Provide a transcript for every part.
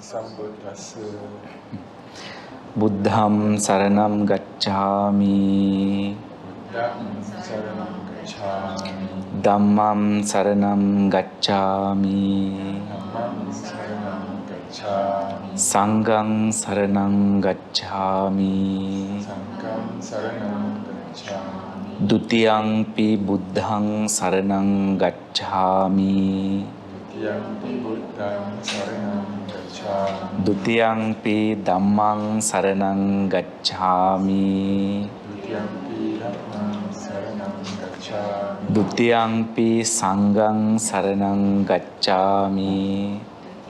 Sambuddhassa. Buddham saranam gacchami. Buddham saranam gacchami. Dhammam saranam gacchami. Dhammam saranam gacchami. Sangham saranam gacchami. Sangham saranam gacchami. Dutiyampi buddhang saranam gacchami. Dutiyampi buddhang saranam gacchami. Dutiyampi dhammang saranam gacchami. Dutiyampi dhammam saranam gacchami. Dutiyampi sangham saranam gacchami.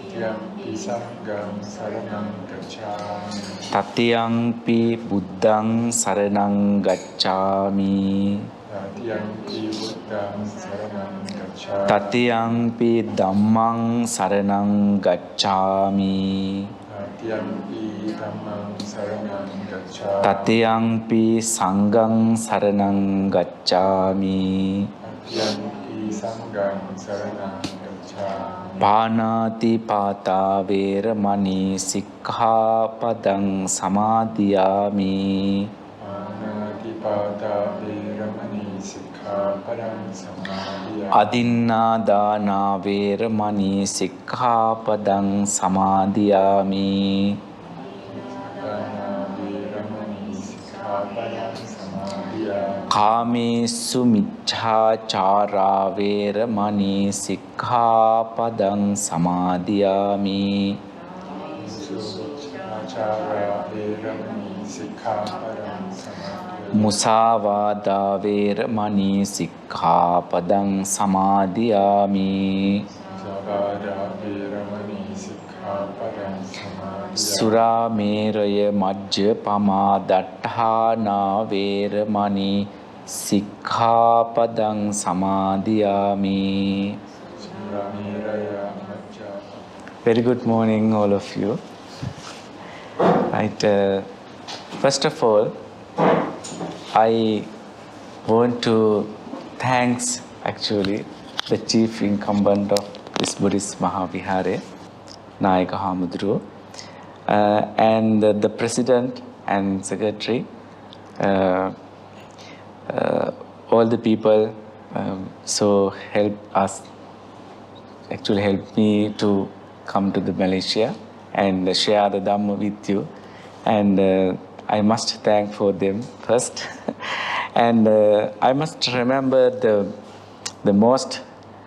Dutiyampi sangham saranam gacchami. Tatiyampi buddhang saranam gacchami. Tatiyampi buddhang saranam gacchami. Tatiyampi dhammang saranam gacchami. Tatiyampi dhammam saranam gacchami. Tatiyampi sangham saranam gacchami. Tatiyampi sangham saranam gacchami. Panati pata veramani sikkhapadang samadhiyami. Panatipada veramani sikkhapadam samadhiyami. Adinnādāna veramani sikkhapadang samadhiyami. Dana veramani sikkhapadam samadhiyami. Kāmesu miccācārā veramani sikkhapadang samadhiyami. Suchāchārā veramani sikkhapadam samadhiyami. Musāvādā veramani sikkhapadang samadhiyami. Musāvādā veramani sikkhapadam samadhiyami. Surāmēraya majjapamā daṭṭhānā veramani sikkhapadang samadhiyami. Suramiraya majjapamā. Very good morning, all of you. Right, first of all, I want to thanks actually the chief incumbent of this Buddhist Maha Vihara, Nayaka Hamudru, and the president and secretary, all the people so help us, actually helped me to come to the Malaysia and share the Dhamma with you. And I must thank for them first. And I must remember the most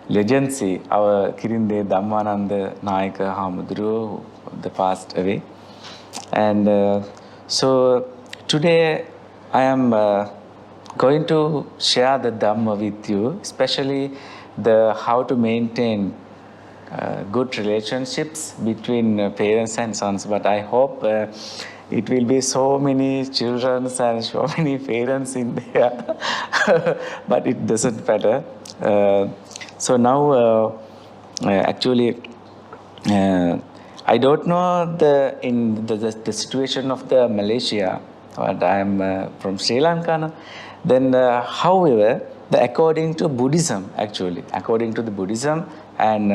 legacy, our Kirinde Dhammananda Nayaka Hamudru, the passed away. And so today I am going to share the Dhamma with you, especially the how to maintain good relationships between parents and sons. But I hope it will be so many children and so many parents in there, but it doesn't matter. So now, actually, I don't know the situation of the Malaysia, but I am from Sri Lanka. Then, however, according to Buddhism, actually, according to the Buddhism and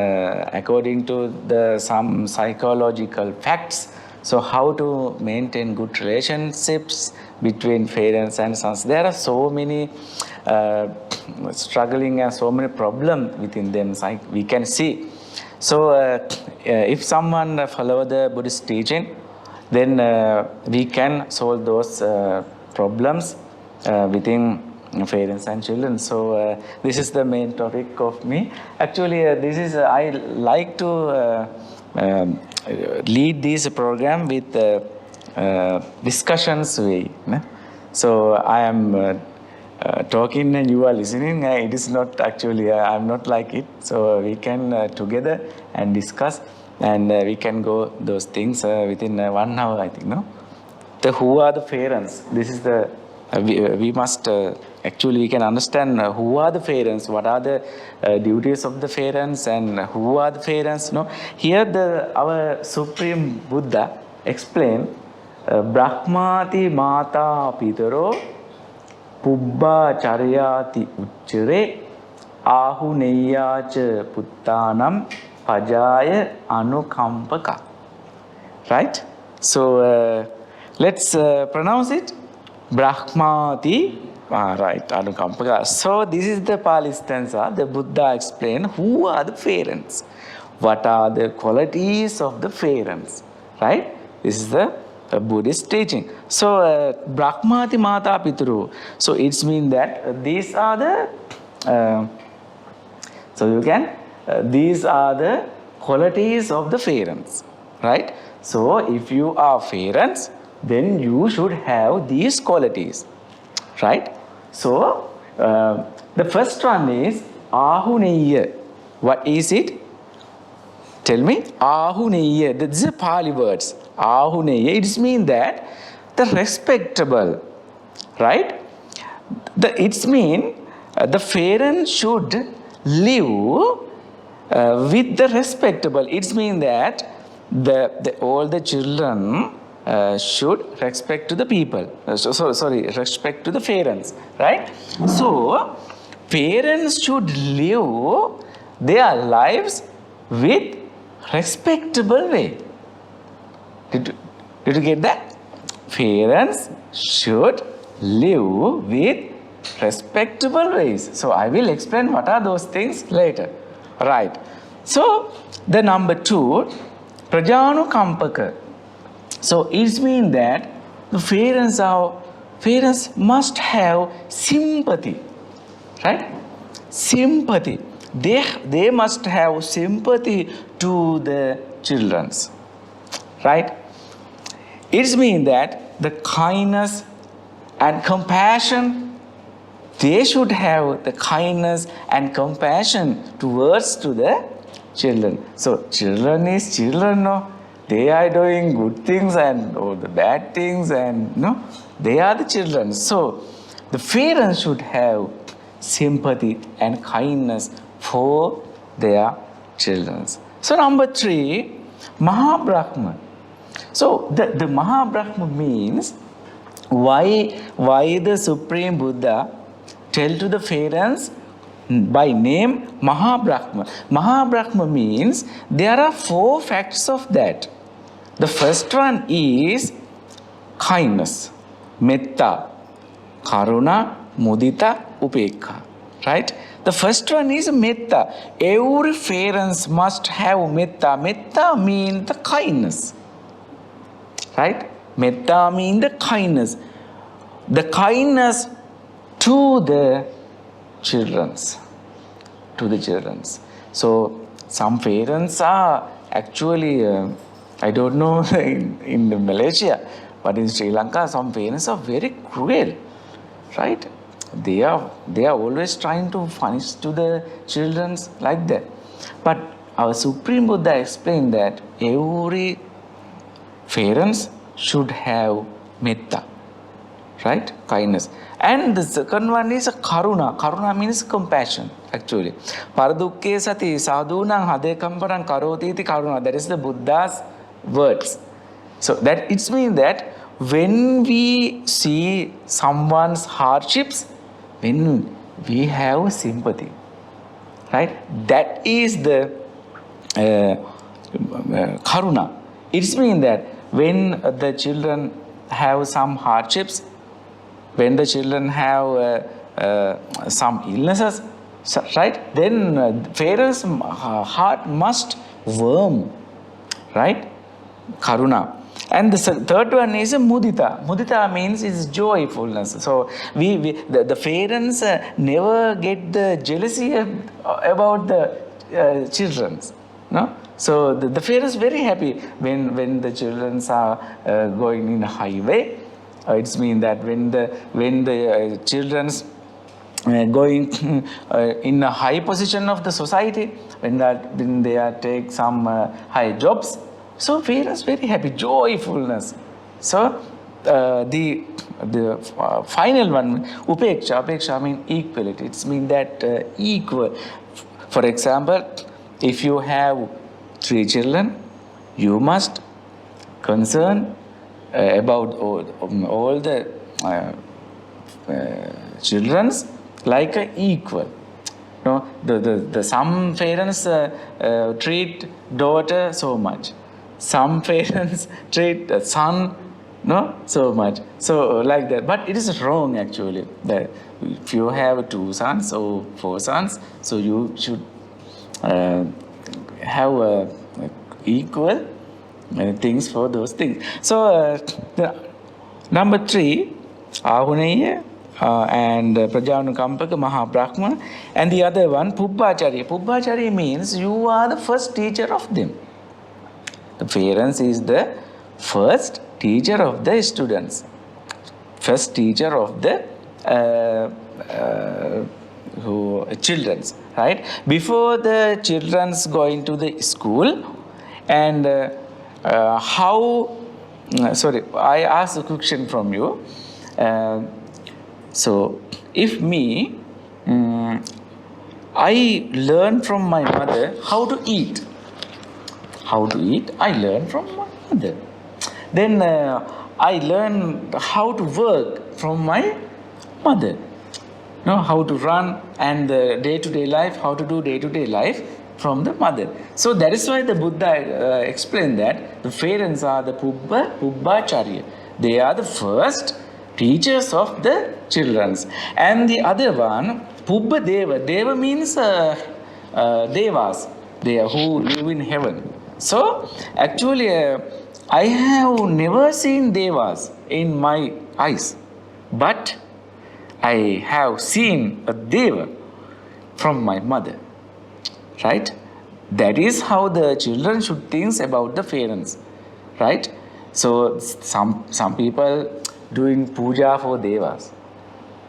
according to some psychological facts, so how to maintain good relationships between parents and sons. There are so many struggling and so many problems within them, we can see. So if someone follow the Buddhist teaching, then we can solve those problems within parents and children. So this is the main topic of me. Actually, this is I like to lead this program with discussions way. So I am talking and you are listening. It is not actually, I am not like it. So we can together and discuss, and we can go those things within 1 hour, I think, no? Who are the parents? This is the, we must, actually we can understand who are the parents, what are the duties of the parents, and who are the parents, no? Here our Supreme Buddha explained, Brahmati Mata Pitaro Pubbā Charyati Uchcire Ahuneyyaca Puttanam Pajaya Anukampaka. right? So let's pronounce it. Brahmati. Right, Anukampaka. So this is the Pali stanza. The Buddha explained who are the parents, what are the qualities of the parents, right? This is the Buddhist teaching. So Brahmati Mata Pitru. So it's mean that these are the so you can these are the qualities of the parents, right? So if you are parents, then you should have these qualities, right? So the first one is Ahuneya. What is it? Tell me. Ahuneya. This is a Pali words. Ahuneya. It means that the respectable, right? It's mean the parents should live with the respectable. It's mean that all the children should respect to the people. Respect to the parents, right? So parents should live their lives with respectable way. Did you get that? Parents should live with respectable ways. So I will explain what are those things later. Right. So the number 2, Prajanukampaka. So it means that the parents must have sympathy, right? Sympathy. They must have sympathy to the children, right? It means that the kindness and compassion, they should have the kindness and compassion towards to the children. So children is children, no? They are doing good things and all the bad things, and no, they are the children. So the parents should have sympathy and kindness for their children. So number 3, Mahabrahma. So the Mahabrahma means why the Supreme Buddha tell to the parents by name Mahabrahma. Mahabrahma means there are 4 facts of that. The first one is kindness, metta, karuna, mudita, upekha, right? The first one is metta. Every parents must have metta. Metta means the kindness, right? Metta means the kindness. The kindness to the children's. So some parents are actually, I don't know in Malaysia, but in Sri Lanka, some parents are very cruel, right? They are always trying to punish to the children like that. But our Supreme Buddha explained that every parents should have metta, right? Kindness. And the second one is karuna. Karuna means compassion, actually. Paradukke sati sadhunang hadekamparang karoti iti karuna. That is the Buddha's words. So that it means that when we see someone's hardships, when we have sympathy, right? That is the karuna. It means that when the children have some hardships, when the children have some illnesses, right? Then parents' heart must warm, right? Karuna. And the third one is mudita. Mudita means is joyfulness. So the parents never get the jealousy about the children, no? So the parents very happy when the children are going in a highway. It means that when the children's going in a high position of the society, when they are take some high jobs, so parents very happy, joyfulness. So the final one, upeksha means equality. It means that equal. For example, if you have 3 children, you must concern about all the children's like equal. No, the some parents treat daughter so much, some parents treat the son so much. So like that. But it is wrong actually. That if you have 2 sons or 4 sons, so you should have equal things for those things. So number 3, Ahuneya and Prajanukampaka Maha Brahma, and the other one Pubbacharya. Pubbacharya means you are the first teacher of them. The parents is the first teacher of the students, first teacher of the children's, right? Before the children's going to the school, and I ask a question from you. So if me, I learn from my mother how to eat. How to eat, I learn from my mother. Then I learn how to work from my mother. How to run and the day-to-day life, how to do day-to-day life from the mother. So that is why the Buddha explained that the parents are the Pubbacharya. They are the first teachers of the children. And the other one, Pubba Deva. Deva means Devas. They are who live in heaven. So actually I have never seen Devas in my eyes, but I have seen a Deva from my mother, right? That is how the children should think about the parents, right? So some people doing puja for Devas,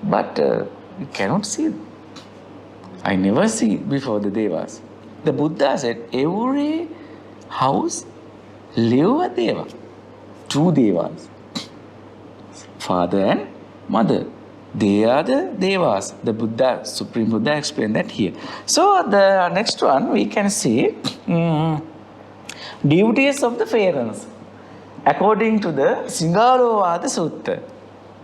but you cannot see them. I never see before the Devas. The Buddha said every house live a Deva, 2 Devas, father and mother. They are the Devas. The Buddha, Supreme Buddha explained that here. So the next one we can see duties of the parents according to the Singalovada Sutta.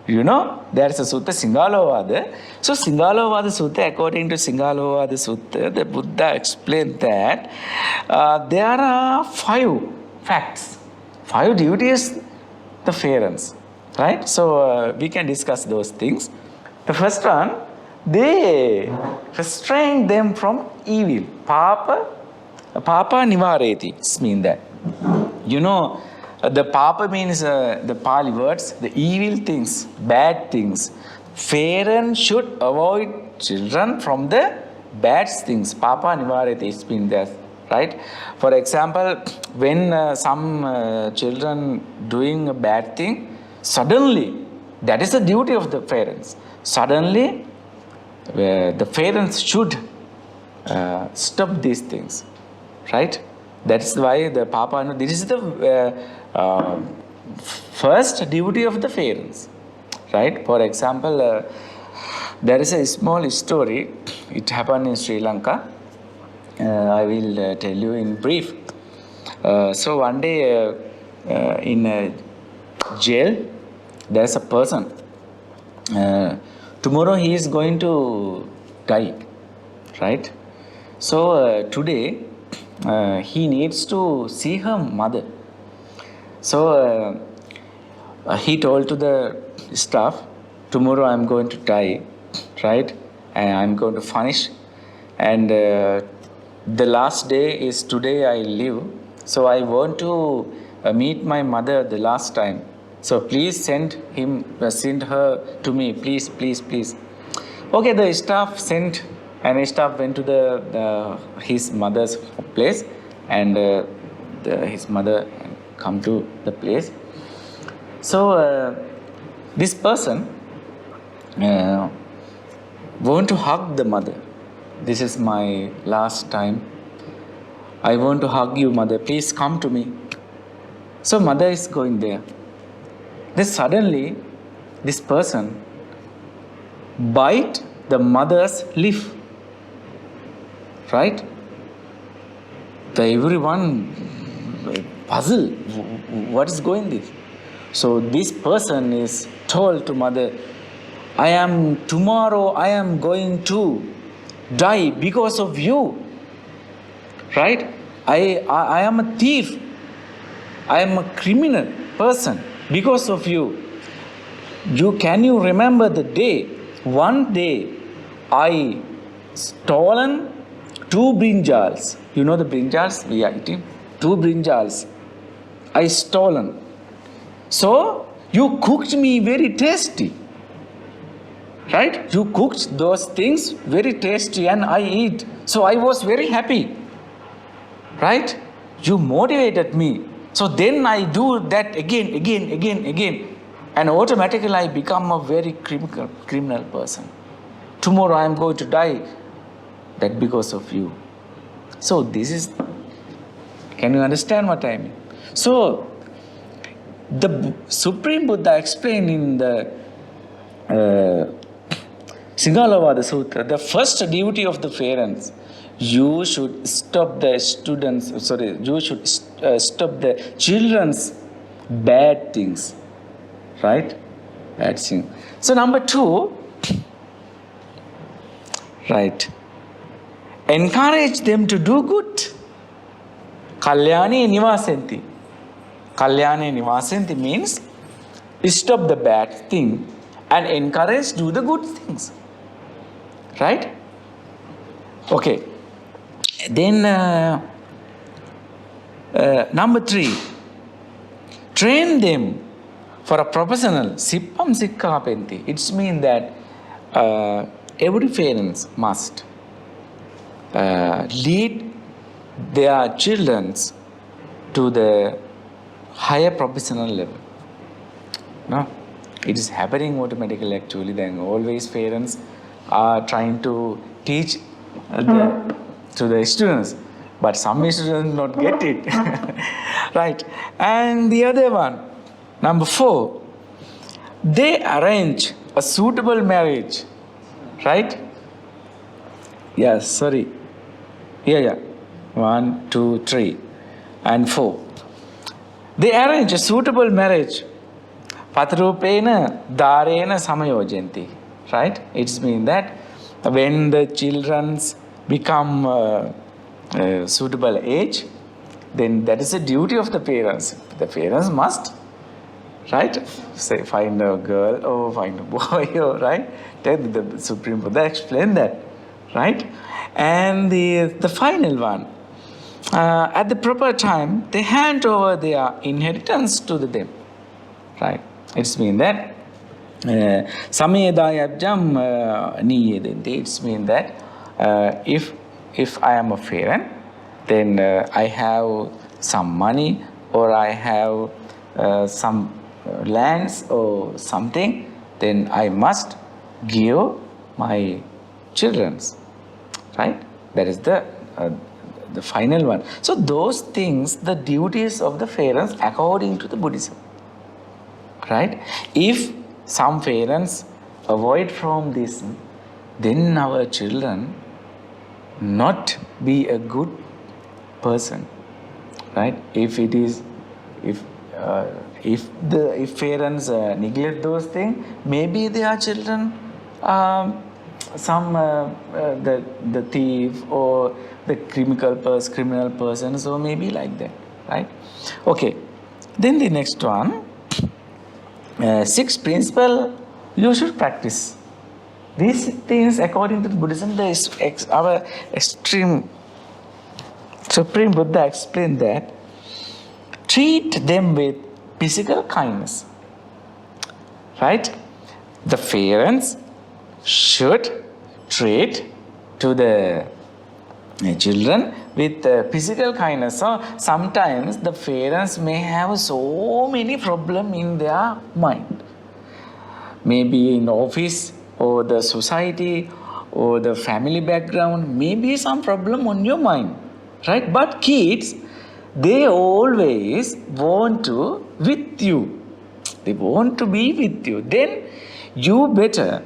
There is a Sutta, Singalovada. So Singalovada Sutta, according to Singalovada Sutta, the Buddha explained that there are 5 facts, 5 duties the parents, right? So we can discuss those things. The first one, they restrain them from evil. Papa nivareti mean that. The papa means the Pali words, the evil things, bad things. Parents should avoid children from the bad things. Papa nivareti mean that, right? For example, when some children doing a bad thing, suddenly, that is the duty of the parents. Suddenly, the parents should stop these things, right? That's why the Papa, this is the first duty of the parents, right? For example, there is a small story. It happened in Sri Lanka. I will tell you in brief. So one day in a jail, there's a person. Tomorrow he is going to die, right? So today he needs to see her mother. So he told to the staff, tomorrow I'm going to die, right? And I'm going to finish. And the last day is today I live. So I want to meet my mother the last time. So please send her to me, please. Okay, the staff sent, and the staff went to his mother's place, and his mother come to the place. So this person want to hug the mother. This is my last time. I want to hug you, mother. Please come to me. So mother is going there. Then suddenly, this person bite the mother's lip, right? Everyone puzzled. What is going this? So this person is told to mother, tomorrow I am going to die because of you, right? I am a thief. I am a criminal person because of you. Can you remember the day? One day I stolen 2 brinjals. You know the brinjals we are eating? 2 brinjals. I stolen. So you cooked me very tasty. Right? You cooked those things very tasty and I eat. So I was very happy. Right? You motivated me. So then I do that again. And automatically I become a very criminal person. Tomorrow I am going to die. That because of you. So this is, can you understand what I mean? So the Supreme Buddha explained in the Singalavada Sutra, the first duty of the parents, you should stop the stop the children's bad things. Right? Bad thing. So number 2, right, encourage them to do good. Kalyane Nivasenti. Kalyane Nivasenti means stop the bad thing and encourage do the good things. Right? Okay. Then number 3, train them for a professional. Sippam sikka penti. It means that every parents must lead their children to the higher professional level. No? It is happening automatically actually. Then always parents are trying to teach to the students. But some students not get it. Right. And the other one, number 4, they arrange a suitable marriage. Right? Yes, sorry. Yeah. 1, 2, 3, and 4. They arrange a suitable marriage. Patrupena darena samayojanti. Right? It means that when the children become suitable age, then that is a duty of the parents. The parents must, right, say find a girl or find a boy, or right. The Supreme Buddha explained that, right. And the final one, at the proper time, they hand over their inheritance to them, right. It means that samedayabjam niyedente. It means that if I am a parent, then I have some money or I have some lands or something, then I must give my children's, right? That is the final one. So those things, the duties of the parents according to the Buddhism, right? If some parents avoid from this, then our children not be a good person, right? If parents neglect those things, maybe their children the thief or the criminal person, so maybe like that, right? Okay. Then the next one, 6 principle you should practice. These things, according to Buddhism, our extreme Supreme Buddha explained that treat them with physical kindness. Right? The parents should treat to the children with physical kindness. So sometimes the parents may have so many problems in their mind. Maybe in office or the society or the family background, maybe some problem on your mind, right? But kids, they always want to with you. They want to be with you. Then you better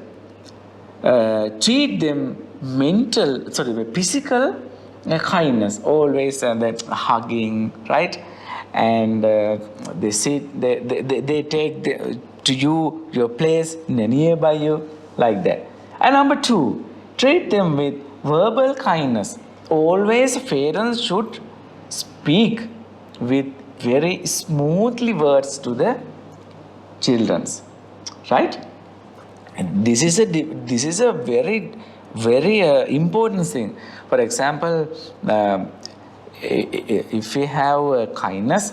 treat them physical kindness, always that hugging, right? And they sit, they take to you your place nearby you, like that. And number 2, treat them with verbal kindness. Always parents should speak with very smoothly words to the children's, right? And this is a very important thing. For example, if we have kindness,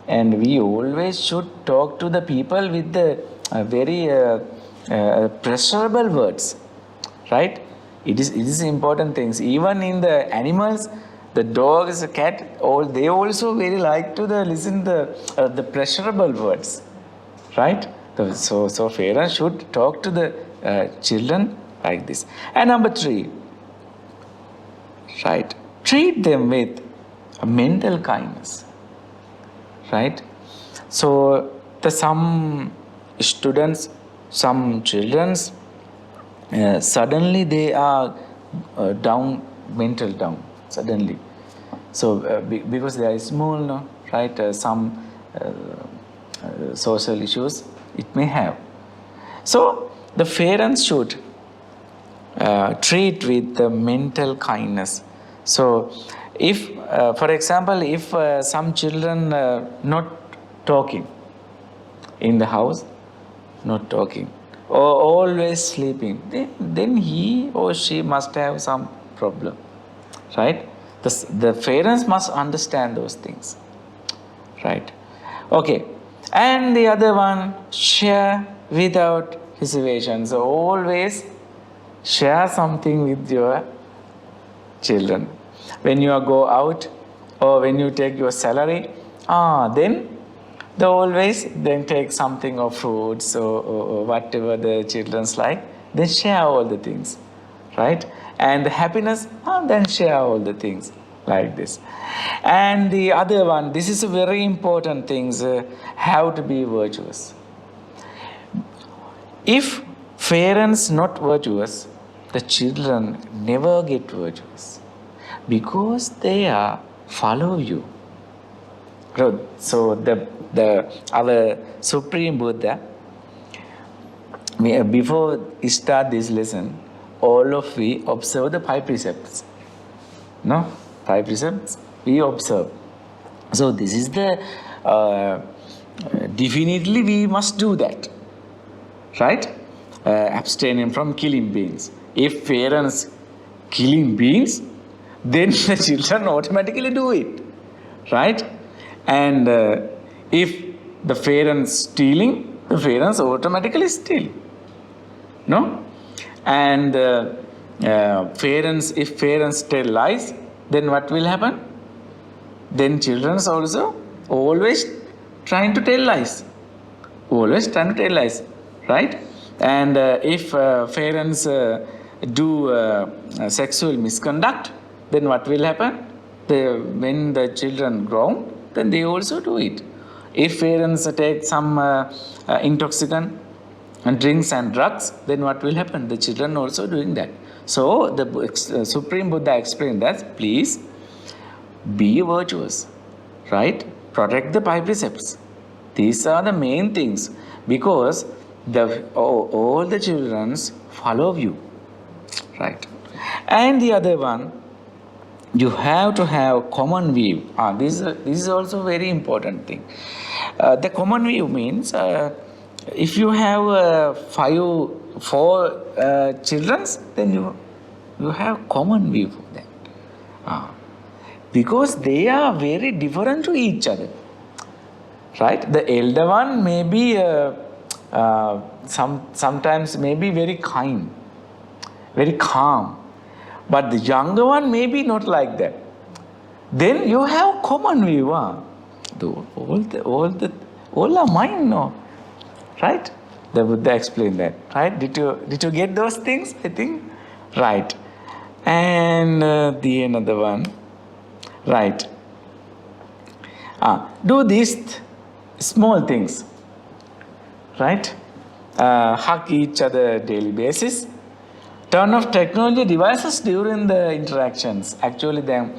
and we always should talk to the people with the very pleasurable words, right? It is important things. Even in the animals, the dogs, the cat, all they also very like to listen the pleasurable words, right? So parents should talk to the children like this. And number 3, right? Treat them with a mental kindness, right? So some students, some childrens, suddenly they are down, mental down, suddenly. So because they are small, no, right? Some social issues it may have. So the parents should treat with the mental kindness. So if, for example, if some children not talking in the house, not talking, or always sleeping, then he or she must have some problem, right? The parents must understand those things, right? Okay. And the other one, share without hesitation. So always share something with your children. When you go out or when you take your salary, then they always then take something of fruits or whatever the children's like. Then share all the things, right? And the happiness, then share all the things like this. And the other one, this is a very important thing, how to be virtuous. If parents not virtuous, the children never get virtuous because they are follow you. So our Supreme Buddha, before we start this lesson, all of we observe the 5 precepts. No? 5 precepts we observe. So this is the definitely we must do that, right? Abstaining from killing beings. If parents killing beings, then the children automatically do it, right? And if the parents stealing, the parents automatically steal, no? And if parents tell lies, then what will happen? Then children also always trying to tell lies. Always trying to tell lies, right? And if parents do sexual misconduct, then what will happen? When the children grow, then they also do it. If parents take some intoxicant and drinks and drugs, then what will happen? The children also doing that. So the Supreme Buddha explained that, please be virtuous, right? Protect the 5 precepts. These are the main things, because all the children follow you, right? And the other one, you have to have common view. This is also very important thing. The common view means if you have 4 children, then you have common view for them, because they are very different to each other, right? The elder one may be sometimes may be very kind, very calm, but the younger one may be not like that. Then you have common view. All are mine, no? Right? The Buddha explained that. Right? Did you get those things? I think. Right. And the another one. Right. Do these small things. Right? Hug each other daily basis. Turn off technology devices during the interactions. Actually, then,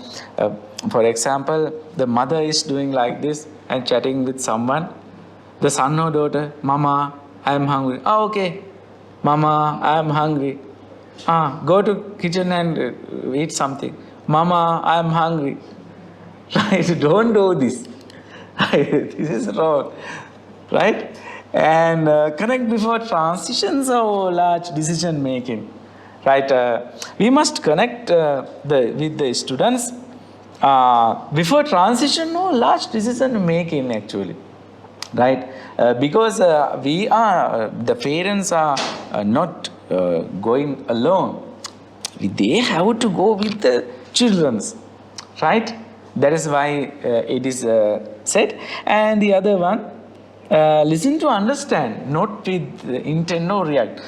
for example, the mother is doing like this and chatting with someone. The son or daughter, Mama, I am hungry. Okay, Mama, I am hungry. Go to kitchen and eat something. Mama, I am hungry. Right? Don't do this. This is wrong, right? And connect before transitions or large decision making, right? We must connect with the students before transition or large decision making actually, right? Because we are the parents are not going alone. They have to go with the children's, right? That is why it is said. And the other one, listen to understand, not with intent or react.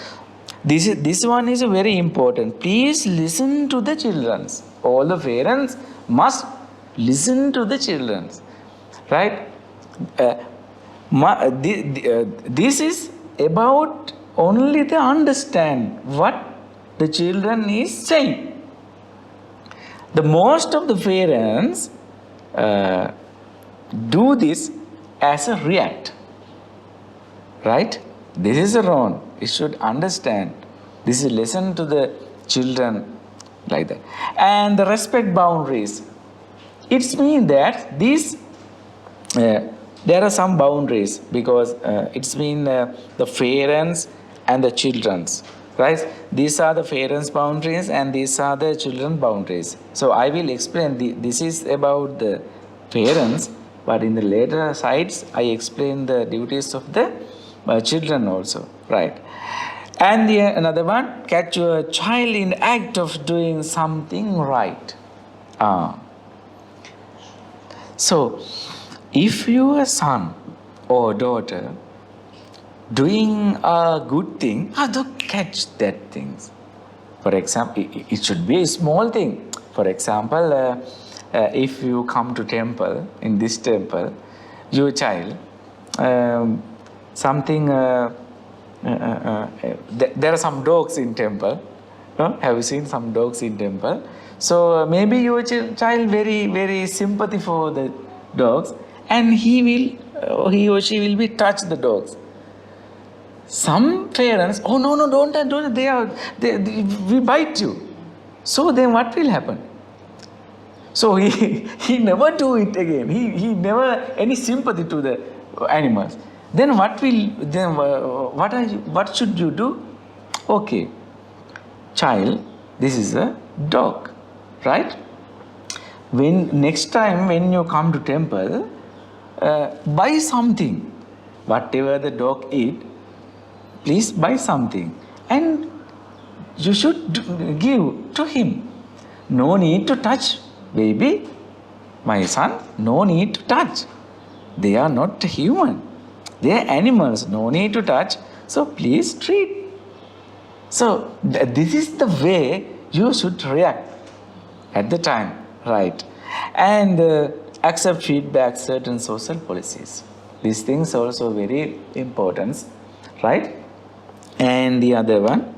This one is very important. Please listen to the children's. All the parents must listen to the children's, right? This is about only the understand what the children is saying. The most of the parents do this as a react, right? This is wrong. You should understand. This is listen to the children like that. And the respect boundaries. It means that these there are some boundaries because it's mean the parents and the children's, right? These are the parents' boundaries and these are the children boundaries. So I will explain. This is about the parents, but in the later sides I explain the duties of the children also, right? And another one, catch your child in act of doing something right. So, if your son or daughter doing a good thing, don't catch that things. For example, it should be a small thing. For example, if you come to temple, in this temple, your child, something, there are some dogs in temple. No? Have you seen some dogs in temple? So maybe your child very sympathy for the dogs, and he or she will be touch the dogs. Some parents, oh no, don't, they we bite you. So then what will happen? So he never do it again. He never any sympathy to the animals. Then what should you do? Okay, child, this is a dog, right? When next time when you come to temple, buy something. Whatever the dog eat, please buy something, and you should give to him. No need to touch, baby, my son. No need to touch. They are not human. They are animals. No need to touch. So please treat. So this is the way you should react at the time, right? And accept feedback, certain social policies. These things are also very important, right? And the other one,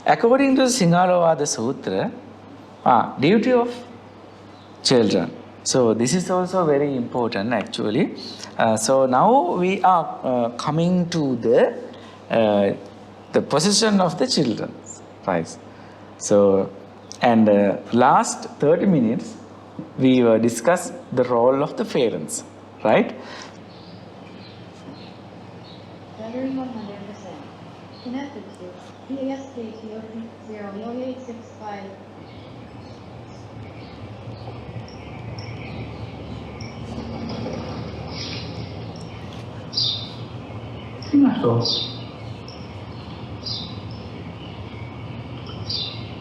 according to Singalovada Sutra, duty of children. So this is also very important actually. So now we are coming to the position of the children, right? So, and last 30 minutes we discussed the role of the parents, right? Battery 100%. Connected to PASK 00865.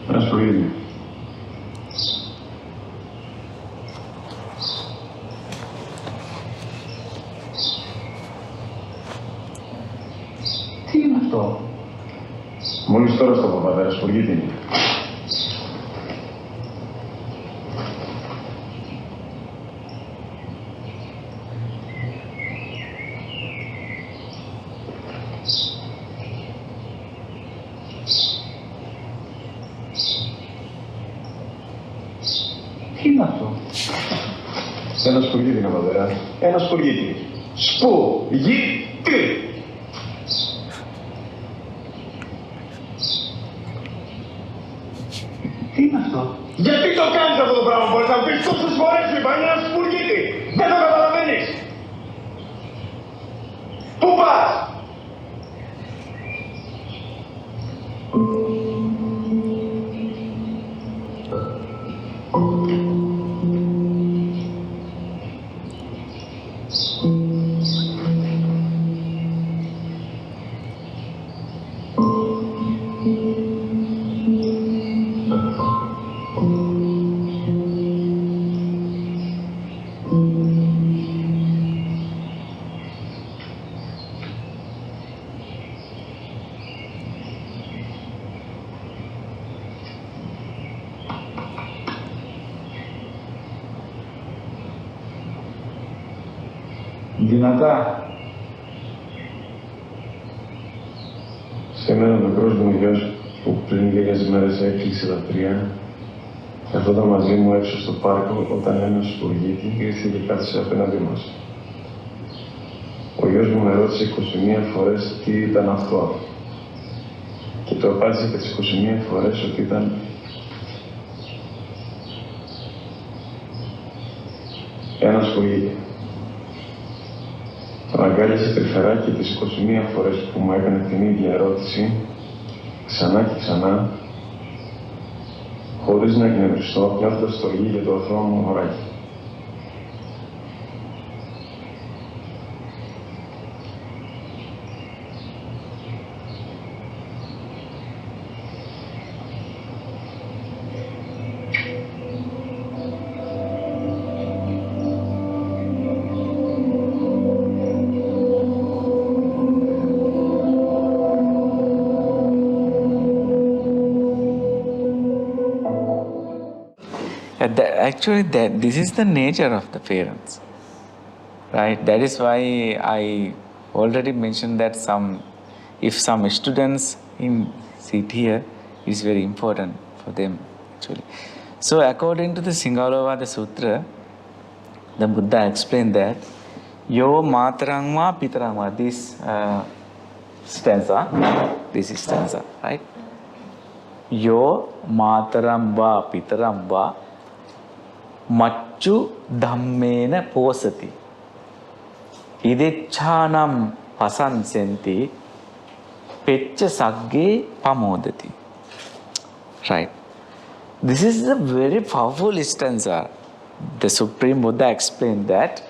That's breathing. Τι είναι αυτό? Μόλις τώρα στο παπαδέρα σπουργίτη είναι. Τι είναι αυτό? Ένα σπουργίτη είναι παπαδέρα. Ένα σπουργίτη. Σπουργίτη! Τι είναι αυτό? Γιατί το κάνεις αυτό το πράγμα? Μπορείς να πεις τόσες φορές είπα, είναι ένα σπουργίτη. Δεν το καταλαβαίνεις. Πού πας! Δυνατά. Σήμερα ο μικρός μου γιος που πριν λίγες μέρες έκλεισε τα 3 καθόταν μαζί μου έξω στο πάρκο όταν ένας σπουργίτη ήρθε και κάθισε απέναντί μας. Ο γιος μου με ρώτησε 21 φορές τι ήταν αυτό και το απάντησε και τις 21 φορές ότι ήταν ένα σπουργίτη. Τον αγκάλιασε τρυφερά και τις 21 φορές που μου έκανε την ίδια ερώτηση, ξανά και ξανά, χωρίς να εκνευριστώ, νιώθοντας στοργή για το αθώο μου μωράκι. Actually, this is the nature of the parents, right? That is why I already mentioned that if some students sit here, it's very important for them actually. So, according to the Singalovada Sutra, the Buddha explained that Yo Matarangma Pitarangma, this stanza, right? Yo Matarangva Pitarangva Machu Dhammena Posati Idechanam Pasansenti Pecha Sagge Pamodati. Right. This is a very powerful stanza. The Supreme Buddha explained that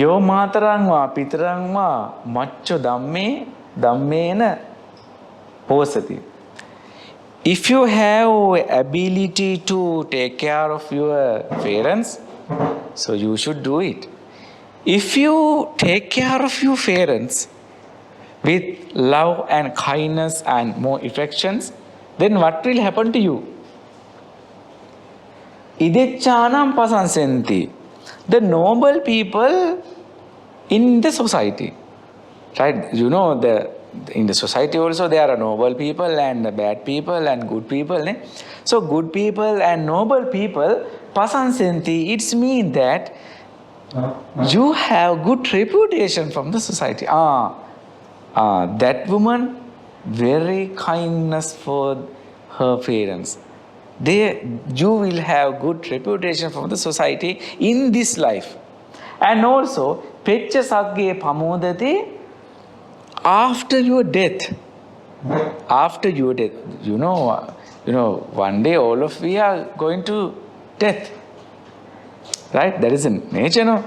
Yo Matarangva Pitarangva Macho Dhammena Posati. If you have ability to take care of your parents, so you should do it. If you take care of your parents with love and kindness and more affections, then what will happen to you? Idechanam pasansenti, the noble people in the society, right? You know, in the society also there are noble people and bad people and good people. So good people and noble people, pasansenti, it means that you have good reputation from the society. That woman, very kindness for her parents. You will have good reputation from the society in this life. And also, Pecha Sagge Pamodati, after your death, you know, one day all of we are going to death, right? That is in nature, no?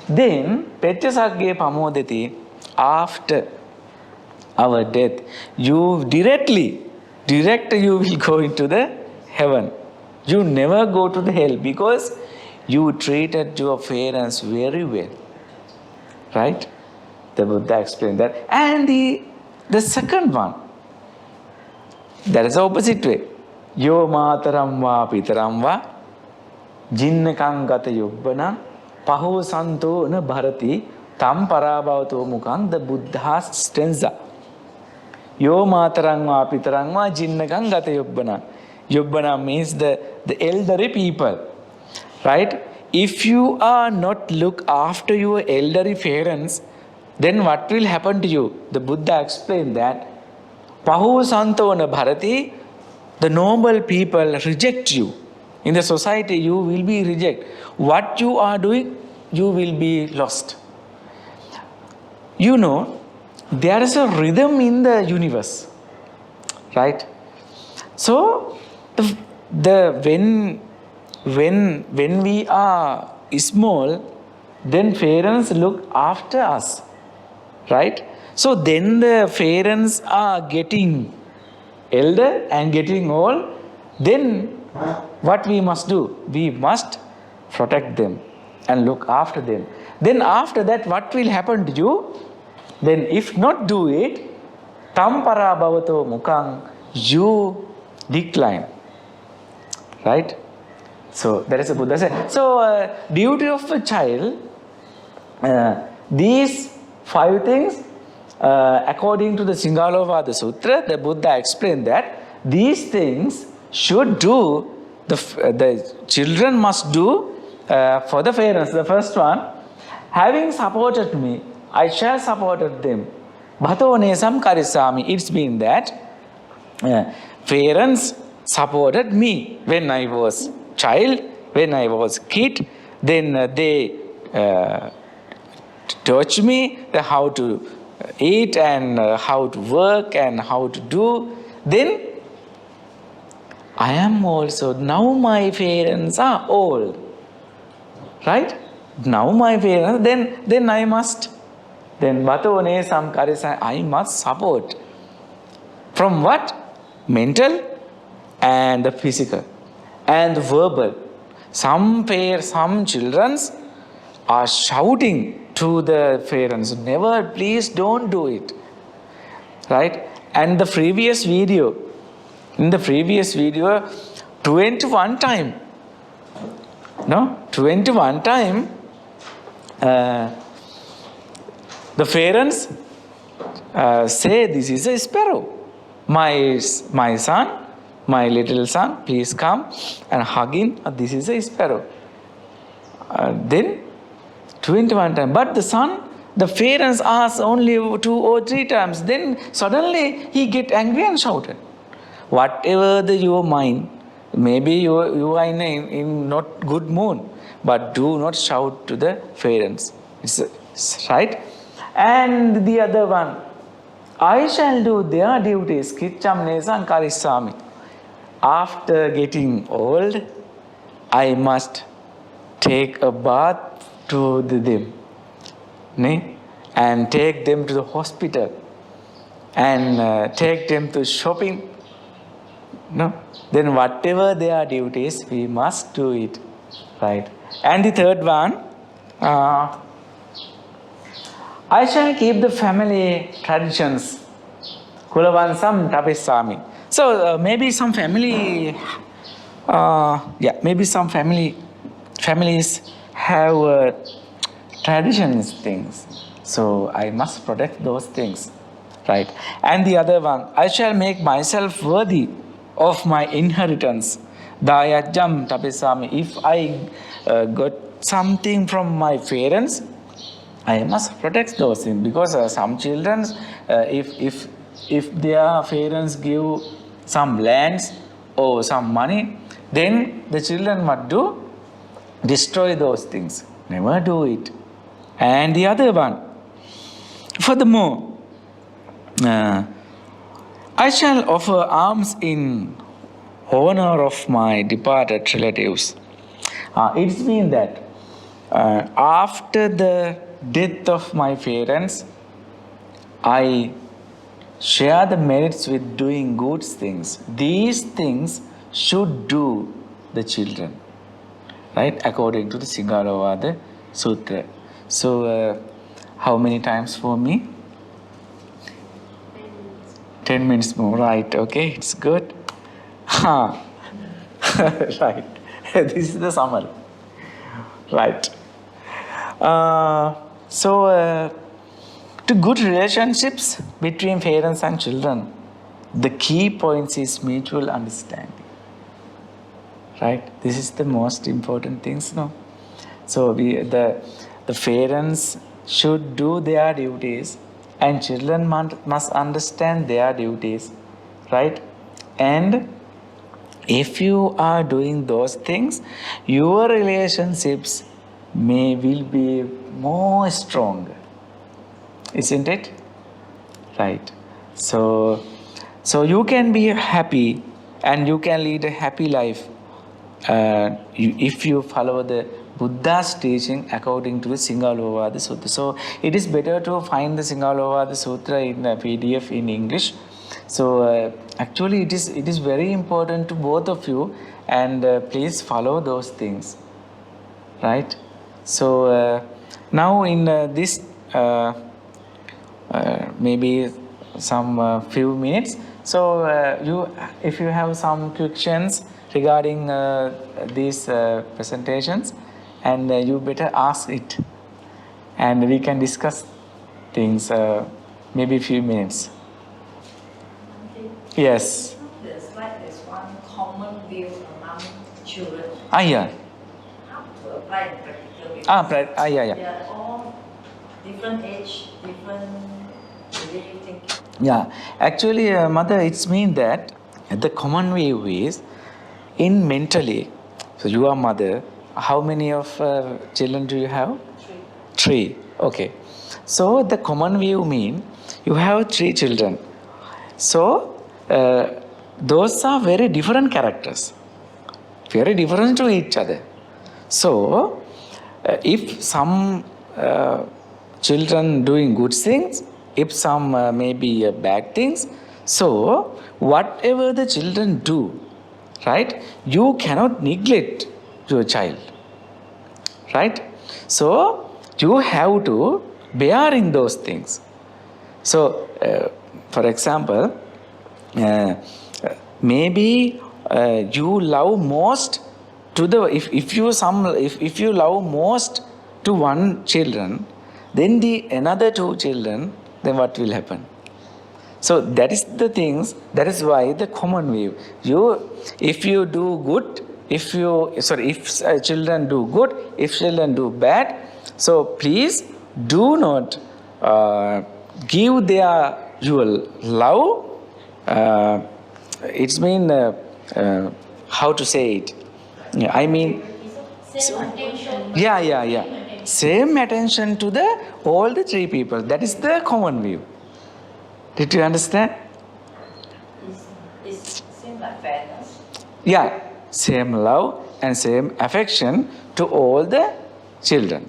Then, Pecha Sagge Pamodati, after our death, you direct you will go into the heaven. You never go to the hell because you treated your parents very well, right? The Buddha explained that. And the second one, that is the opposite way. Yo mataram va pitaram va jinnakang gata yubbana paho santo na bharati tam parabhavato mukang, the Buddha's stanza. Yo matarang va pitarang va jinnakang gata yubbana. Yubbana means the elderly people, right? If you are not look after your elderly parents, then what will happen to you? The Buddha explained that Pahu Santona Bharati, the noble people reject you In the society, you will be rejected. What you are doing, you will be lost. You know, there is a rhythm in the universe, right? So, when we are small, then parents look after us, right? So then the parents are getting elder and getting old. Then what we must do? We must protect them and look after them. Then after that, what will happen to you? Then if not do it, tampara bhavato mukang, you decline. Right? So that is a Buddha said. So duty of a child, these 5 things, according to the Singalovada Sutra, the Buddha explained that these things should do, the children must do for the parents. The first one, having supported me, I shall support them. Bhato nesam karisami. It's been that parents supported me when I was child, when I was kid. Then they taught me how to eat and how to work and how to do. Then I am also, now my parents are old, right? Now my parents, then I must, then Vatone Samkarisa, I must support. From what? Mental and the physical and the verbal. Some children are shouting to the parents, never, please don't do it, right? And in the previous video, 21 time, the parents say, this is a sparrow. My son, my little son, please come and hug him. This is a sparrow. Then 21 times. But the parents ask only 2 or 3 times. Then suddenly he get angry and shouted. Whatever your mind, maybe you are in not good mood, but do not shout to the parents. It's right. And the other one, I shall do their duties. Kicham nesan karisami. After getting old, I must take a bath to them, and take them to the hospital, and take them to shopping. Then whatever their duties, we must do it, right? And the third one, I shall keep the family traditions. Kulavansam tapisami. So maybe some family, maybe some families have traditions things. So I must protect those things, right? And the other one, I shall make myself worthy of my inheritance. Dayajam tapisami. If I got something from my parents, I must protect those things, because some children, if their parents give some lands or some money, then the children must destroy those things. Never do it. And the other one, furthermore, I shall offer alms in honor of my departed relatives. It's been that after the death of my parents, I share the merits with doing good things. These things should do the children, right? According to the Singalovada Sutra. So, how many times for me? 10 minutes more, right? Okay, it's good. Right. This is the summary. Right. To good relationships between parents and children, the key points is mutual understanding. Right? This is the most important things, no? So the parents should do their duties, and children must understand their duties, right? And if you are doing those things, your relationships will be more strong. Isn't it? Right. So you can be happy and you can lead a happy life if you follow the Buddha's teaching according to the Singalovada Sutra. So it is better to find the Singalovada Sutra in a PDF in English. So actually it is very important to both of you, and please follow those things, right? So now in this maybe some few minutes, so if you have some questions regarding these presentations, and you better ask it, and we can discuss things maybe a few minutes. Yes. There's one common view among children. Yeah. How to apply in practical way? Yeah. They are all different age, different way thinking. Yeah. Actually, mother, it's mean that the common view is in mentally. So you are mother. How many of children do you have? Three. Okay. So the common view mean you have 3 children. So those are very different characters, very different to each other. So if some children doing good things, if some maybe bad things, so whatever the children do, right, you cannot neglect your child, right? So you have to bear in those things. So for example, maybe you love most to the if you love most to one children, then the another 2 children, then what will happen? So that is the things. That is why the common view. If you do good, if children do good, if children do bad, so please do not give their your love. It's mean how to say it. I mean, yeah. Same attention to all the 3 people. That is the common view. Did you understand? It seems like fairness. Yeah, same love and same affection to all the children.